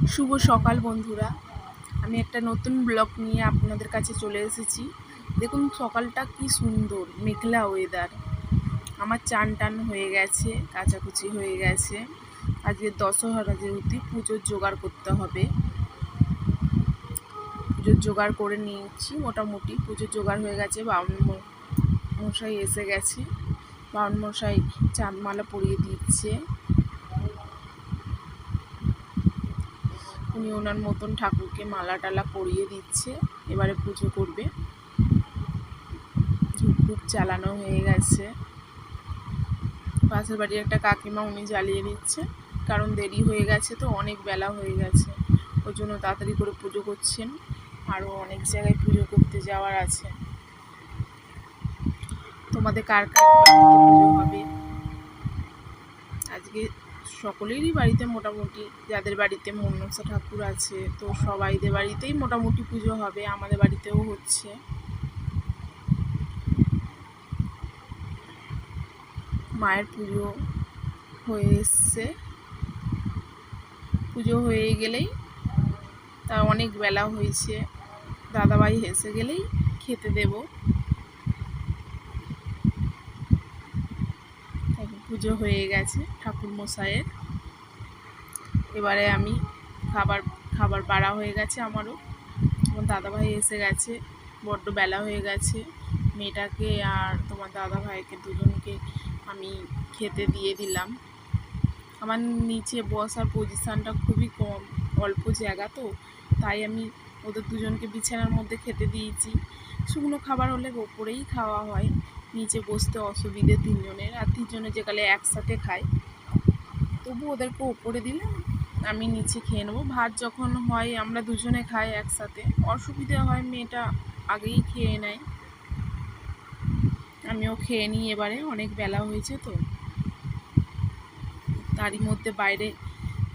শুভ সকাল বন্ধুরা, আমি একটা নতুন ব্লগ নিয়ে আপনাদের কাছে চলে এসেছি। দেখুন সকালটা কি সুন্দর, মেঘলা ওয়েদার। আমার চান টান হয়ে গেছে, কাচাকুচি হয়ে গেছে। আজকে দশহরা যেহেতু পুজোর জোগাড় করতে হবে, পুজোর জোগাড় করে নিয়েছি। মোটামুটি পুজোর জোগাড় হয়ে গেছে। বাউন মশাই এসে গেছে, বাউন মশাই চাঁদমালা পরিয়ে দিচ্ছে। উনি ওনার মতন ঠাকুরকে মালা টালা পরিয়ে দিচ্ছে, এবারে পুজো করবে। ধূপ জ্বালানো হয়ে গেছে। পাশের বাড়ির একটা কাকিমা, উনি জ্বালিয়ে দিচ্ছে, কারণ দেরি হয়ে গেছে, তো অনেক বেলা হয়ে গেছে, ওই জন্য তাড়াতাড়ি করে পুজো করছেন। আরও অনেক জায়গায় পুজো করতে যাওয়ার আছে। তোমাদের কার কার বাড়িতে পুজো হবে? আজকে সকলেরই বাড়িতে মোটামুটি, যাদের বাড়িতে মনসা ঠাকুর আছে, তো সবাইদের বাড়িতেই মোটামুটি পুজো হবে। আমাদের বাড়িতেও হচ্ছে। মায়ের পুজো হয়ে এসছে। পুজো হয়ে গেলেই, তা অনেক বেলা হয়েছে, দাদাভাই এসে গেলেই খেতে দেব। পুজো হয়ে গেছে ঠাকুর মশাইয়ের। এবারে আমি খাবার বাড়া হয়ে গেছে আমারও। তোমার দাদাভাই এসে গেছে, বড্ড বেলা হয়ে গেছে। মেয়েটাকে আর তোমার দাদাভাইকে দুজনকে আমি খেতে দিয়ে দিলাম। আমার নিচে বসার পজিশানটা খুবই কম, অল্প জায়গা, তো তাই আমি ওদের দুজনকে বিছানার মধ্যে খেতে দিয়েছি। শুকনো খাবার হলে ওপরেই খাওয়া হয়, নিচে বসতে অসুবিধে তিনজনের, আর তিনজনে যেকালে একসাথে খায়, তবু ওদেরকে ওপরে দিলে আমি নিচে খেয়ে নেবো। ভাত যখন হয় আমরা দুজনে খাই একসাথে, অসুবিধে হয়, মেয়েটা আগেই খেয়ে নেয়, আমিও খেয়ে নিই। এবারে অনেক বেলা হয়েছে, তো তারই মধ্যে বাইরে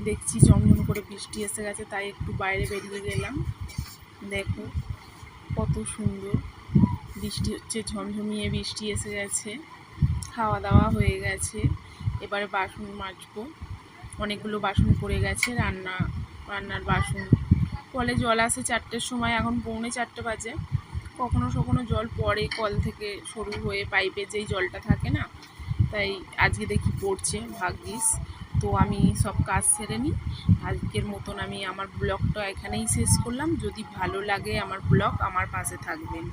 দেখছি ঝমঝম করে বৃষ্টি এসে গেছে, তাই একটু বাইরে বেরিয়ে গেলাম। দেখো কত সুন্দর বৃষ্টি হচ্ছে, ঝমঝমিয়ে বৃষ্টি এসে গেছে। খাওয়া দাওয়া হয়ে গেছে, এবারে বাসন মাজবো। অনেকগুলো বাসন পড়ে গেছে, রান্নার বাসন। কলে জল আসে 4টের সময়, এখন 3:45 বাজে। কখনো কখনো জল পড়ে কল থেকে সরু হয়ে, পাইপে যেই জলটা থাকে না, তাই আজকে দেখি পড়ছে, ভাগ্যিস। তো আমি সব কাজ সেরে নিই। আজকের মতন আমি আমার ব্লগটা এখানেই শেষ করলাম। যদি ভালো লাগে আমার ব্লগ, আমার পাশে থাকবেন।